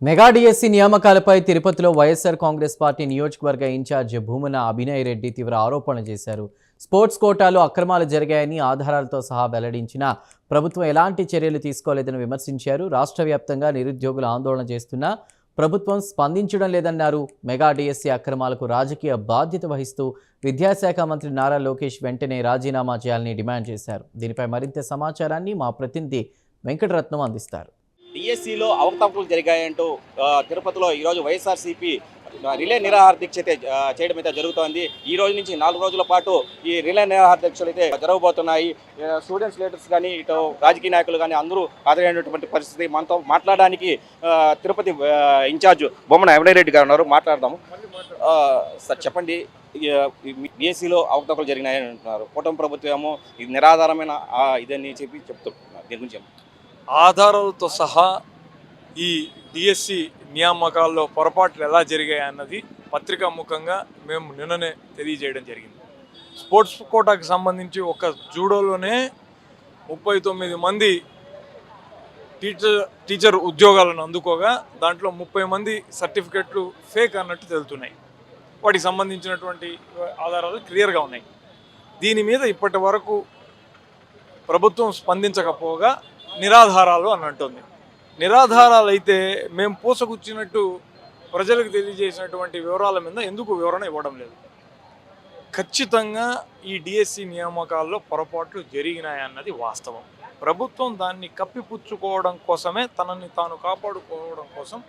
Mega DSC నియామకాలపై తిరుపతిలో YSR Congress party నియోజకవర్గ incharge Bhumana Abhinay Reddy తీవ్ర ఆరోపణలు చేశారు. స్పోర్ట్స్ కోటాలో అక్రమాలు జరిగాయని ఆధారాలతో సహా వెల్లడించిన ప్రభుత్వం ఎలాంటి చర్యలు తీసుకోలేదని విమర్శించారు. రాష్ట్ర వ్యాప్తంగా నిరుద్యోగులు ఆందోళన చేస్తున్నా ప్రభుత్వం స్పందించడం లేదన్నారు. మెగా డిఎస్సి అక్రమాలకు రాజకీయ బాధ్యత వహిస్తూ విద్యాశాఖ మంత్రి నారా లోకేష్ వెంటనే రాజీనామా చేయాలని డిమాండ్ చేశారు. దీనిపై మరింత సమాచారాన్ని మా ప్రతినిధి వెంకటరత్నం అందిస్తారు. డిఎస్సిలో అవకతవకలు జరిగాయంటూ తిరుపతిలో ఈరోజు వైఎస్ఆర్సీపీ రిలే నిరాహార దీక్ష అయితే చేయడం అయితే జరుగుతోంది. ఈ రోజు నుంచి 4 రోజుల పాటు ఈ రిలే నిరాహార దీక్షలు అయితే జరగబోతున్నాయి. స్టూడెంట్స్ లీడర్స్ కానీ ఇటు రాజకీయ నాయకులు కానీ అందరూ హాజరైనటువంటి పరిస్థితి. మనతో మాట్లాడడానికి తిరుపతి ఇన్ఛార్జ్ భూమన అభినయ్ రెడ్డి గారు ఉన్నారు. మాట్లాడదాము. సార్ చెప్పండి, డిఎస్సిలో అవకతవకలు జరిగినాయని అంటున్నారు. కూటమి ప్రభుత్వం ఏమో ఇది నిరాధారమైన ఇదని చెప్తున్నారు. దీని గురించి ఆధారాలతో సహా ఈ డిఎస్సి నియామకాల్లో పొరపాట్లు ఎలా జరిగాయి అన్నది పత్రికా ముఖంగా మేము నిన్ననే తెలియజేయడం జరిగింది. స్పోర్ట్స్ కోటాకి సంబంధించి ఒక జూడోలోనే 39 మంది టీచర్ ఉద్యోగాలను అందుకోగా దాంట్లో 30 మంది సర్టిఫికెట్లు ఫేక్ అన్నట్టు తెలుతున్నాయి. వాటికి సంబంధించినటువంటి ఆధారాలు క్లియర్గా ఉన్నాయి. దీని మీద ఇప్పటి వరకు ప్రభుత్వం స్పందించకపోగా నిరాధారాలు అని అంటుంది. నిరాధారాలు అయితే మేము పూసగుచ్చినట్టు ప్రజలకు తెలియజేసినటువంటి వివరాల మీద ఎందుకు వివరణ ఇవ్వడం లేదు? ఖచ్చితంగా ఈ డిఎస్సి నియామకాల్లో పొరపాట్లు జరిగినాయన్నది వాస్తవం. ప్రభుత్వం దాన్ని కప్పిపుచ్చుకోవడం కోసమే, తనని తాను కాపాడుకోవడం కోసం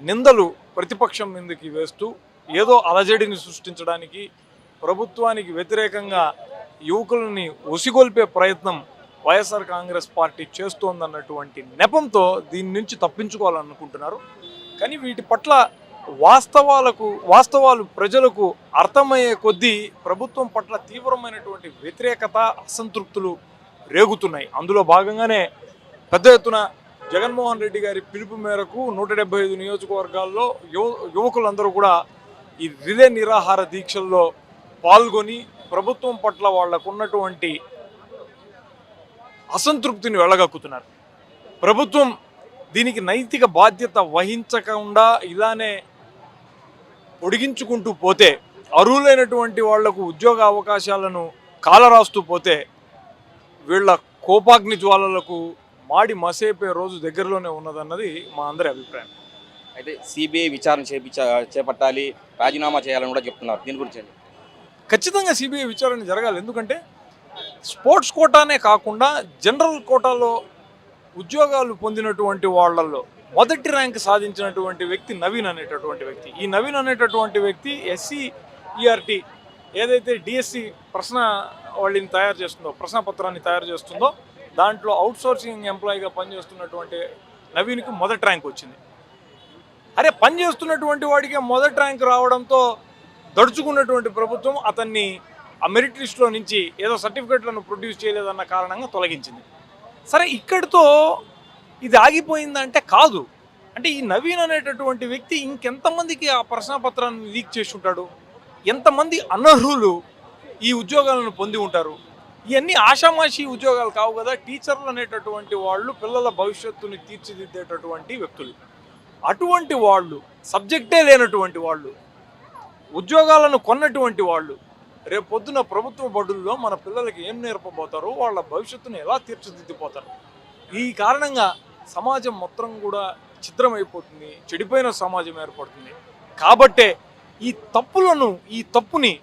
నిందలు ప్రతిపక్షం మీదకి వేస్తూ ఏదో అలజడిని సృష్టించడానికి, ప్రభుత్వానికి వ్యతిరేకంగా యువకులని ఉసిగొల్పే ప్రయత్నం వైఎస్ఆర్ కాంగ్రెస్ పార్టీ చేస్తోందన్నటువంటి నెపంతో దీని నుంచి తప్పించుకోవాలనుకుంటున్నారు. కానీ వీటి పట్ల వాస్తవాలు ప్రజలకు అర్థమయ్యే కొద్దీ ప్రభుత్వం పట్ల తీవ్రమైనటువంటి వ్యతిరేకత, అసంతృప్తులు రేగుతున్నాయి. అందులో భాగంగానే పెద్ద ఎత్తున జగన్మోహన్ రెడ్డి గారి పిలుపు మేరకు 175 నియోజకవర్గాల్లో యువకులందరూ కూడా ఈ రిలే నిరాహార దీక్షల్లో పాల్గొని ప్రభుత్వం పట్ల వాళ్లకున్నటువంటి అసంతృప్తిని వెళ్ళగక్కుతున్నారు. ప్రభుత్వం దీనికి నైతిక బాధ్యత వహించకుండా ఇలానే పొడిగించుకుంటూ పోతే, అర్హులైనటువంటి వాళ్లకు ఉద్యోగ అవకాశాలను కాలరాస్తూ పోతే వీళ్ళ కోపాగ్ని జ్వాలలకు మాడి మసేపే రోజు దగ్గరలోనే ఉన్నదన్నది మా అందరి అభిప్రాయం. అయితే సిబిఐ విచారణ చేపట్టాలి, రాజీనామా చేయాలని కూడా చెప్తున్నారు. దీని గురించి ఖచ్చితంగా సిబిఐ విచారణ జరగాలి. ఎందుకంటే స్పోర్ట్స్ కోటానే కాకుండా జనరల్ కోటాలో ఉద్యోగాలు పొందినటువంటి వాళ్ళల్లో మొదటి ర్యాంక్ సాధించినటువంటి వ్యక్తి నవీన్ అనేటటువంటి వ్యక్తి. ఈ నవీన్ అనేటటువంటి వ్యక్తి SCERT ఏదైతే డిఎస్సి వాళ్ళని తయారు చేస్తుందో, ప్రశ్నపత్రాన్ని తయారు చేస్తుందో దాంట్లో అవుట్సోర్సింగ్ ఎంప్లాయీగా పనిచేస్తున్నటువంటి నవీన్కి మొదటి ర్యాంక్ వచ్చింది. అరే, పనిచేస్తున్నటువంటి వాడికి మొదటి ర్యాంక్ రావడంతో దడుచుకున్నటువంటి ప్రభుత్వం అతన్ని ఆ మెరిట్ లిస్టులో నుంచి ఏదో సర్టిఫికెట్లను ప్రొడ్యూస్ చేయలేదన్న కారణంగా తొలగించింది. సరే, ఇక్కడితో ఇది ఆగిపోయిందంటే కాదు. అంటే ఈ నవీన్ అనేటటువంటి వ్యక్తి ఇంకెంతమందికి ఆ ప్రశ్నపత్రాన్ని లీక్ చేసి ఉంటాడు? ఎంతమంది అనర్హులు ఈ ఉద్యోగాలను పొంది ఉంటారు? ఇవన్నీ ఆషామాషి ఉద్యోగాలు కావు కదా. టీచర్లు అనేటటువంటి వాళ్ళు పిల్లల భవిష్యత్తుని తీర్చిదిద్దేటటువంటి వ్యక్తులు. అటువంటి వాళ్ళు, సబ్జెక్టే లేనటువంటి వాళ్ళు, ఉద్యోగాలను కొన్నటువంటి వాళ్ళు రేపు పొద్దున ప్రభుత్వ బడుల్లో మన పిల్లలకి ఏం నేర్పబోతారు, వాళ్ళ భవిష్యత్తును ఎలా తీర్చిదిద్దిపోతారు? ఈ కారణంగా సమాజం మొత్తం కూడా చిత్రమైపోతుంది, చెడిపోయిన సమాజం ఏర్పడుతుంది. కాబట్టే ఈ తప్పుని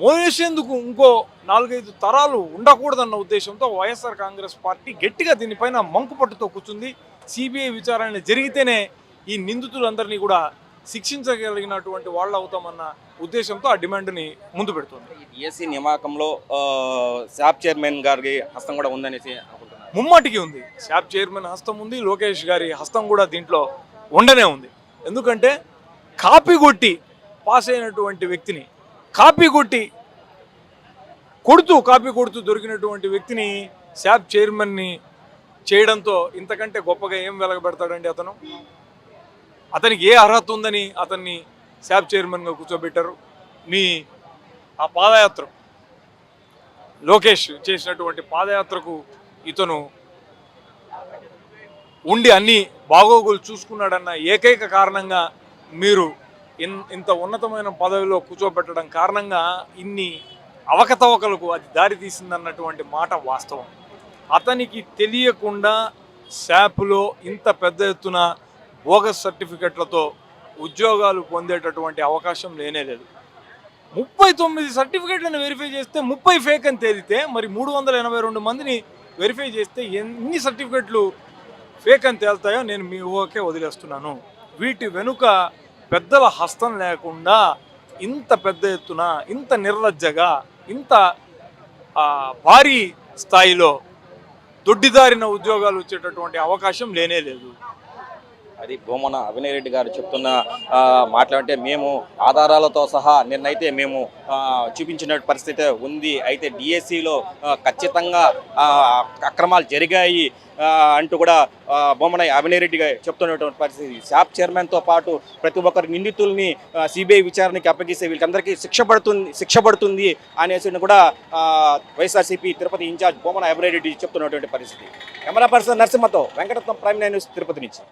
మోసేందుకు ఇంకో 4-5 తరాలు ఉండకూడదన్న ఉద్దేశంతో వైఎస్ఆర్ కాంగ్రెస్ పార్టీ గట్టిగా దీనిపైన మంకుపట్టుతో కూర్చుంది. సిబిఐ విచారణ జరిగితేనే ఈ నిందితులందరినీ కూడా శిక్షించగలిగినటువంటి వాళ్ళు అవుతామన్న ఉద్దేశంతో ఆ డిమాండ్ని ముందు పెడుతుంది. డిఎస్సి నియామకంలో శాప్ చైర్మన్ గారి హస్తం కూడా ఉందనేసి అనుకుంటున్నారు. ముమ్మాటికి ఉంది. శాప్ చైర్మన్ హస్తం ఉంది, లోకేష్ గారి హస్తం కూడా దీంట్లో ఉండనే ఉంది. ఎందుకంటే కాపీ కొట్టి పాస్ అయినటువంటి వ్యక్తిని, కాపీ కొడుతూ దొరికినటువంటి వ్యక్తిని శాప్ చైర్మన్ని చేయడంతో ఇంతకంటే గొప్పగా ఏం వెలగబెడతాడండి అతను? అతనికి ఏ అర్హత ఉందని అతన్ని శాప్ చైర్మన్గా కూర్చోబెట్టారు? ఆ పాదయాత్ర, లోకేష్ చేసినటువంటి పాదయాత్రకు ఇతను ఉండి అన్ని బాగోగులు చూసుకున్నాడన్న ఏకైక కారణంగా మీరు ఇంత ఉన్నతమైన పదవిలో కూర్చోబెట్టడం కారణంగా ఇన్ని అవకతవకలకు అది దారి తీసిందన్నటువంటి మాట వాస్తవం. అతనికి తెలియకుండా శాప్లో ఇంత పెద్ద ఎత్తున బోగస్ సర్టిఫికెట్లతో ఉద్యోగాలు పొందేటటువంటి అవకాశం లేనేలేదు. 39 సర్టిఫికెట్లను వెరిఫై చేస్తే 30 ఫేక్ అని తేలితే మరి 382 మందిని వెరిఫై చేస్తే ఎన్ని సర్టిఫికెట్లు ఫేక్ అని తేలుతాయో నేను మీ ఊహకే వదిలేస్తున్నాను. వీటి వెనుక పెద్దల హస్తం లేకుండా ఇంత పెద్ద ఎత్తున, ఇంత నిర్లజ్జగా, ఇంత భారీ స్థాయిలో దొడ్డిదారిన ఉద్యోగాలు వచ్చేటటువంటి అవకాశం లేనేలేదు. అది భూమన అభినయ్ రెడ్డి గారు చెప్తున్న మాట్లాడితే మేము ఆధారాలతో సహా నిన్నైతే మేము చూపించిన పరిస్థితి ఉంది. అయితే డిఎస్సిలో ఖచ్చితంగా అక్రమాలు జరిగాయి అంటూ కూడా భూమన అభినయ్ రెడ్డి గారు చెప్తున్నటువంటి పరిస్థితి. శాప్ చైర్మన్తో పాటు ప్రతి ఒక్కరు నిందితుల్ని సిబిఐ విచారణకి అప్పగిస్తే వీళ్ళందరికీ శిక్ష పడుతుంది అనేసి కూడా వైఎస్ఆర్సీపీ తిరుపతి ఇన్ఛార్జ్ భూమన అభినయ్ రెడ్డి చెప్తున్నటువంటి పరిస్థితి. కెమెరా పర్సన్ నరసింహతో వెంకటరత్నం, ప్రైమ్ 9 న్యూస్, తిరుపతి నుంచి.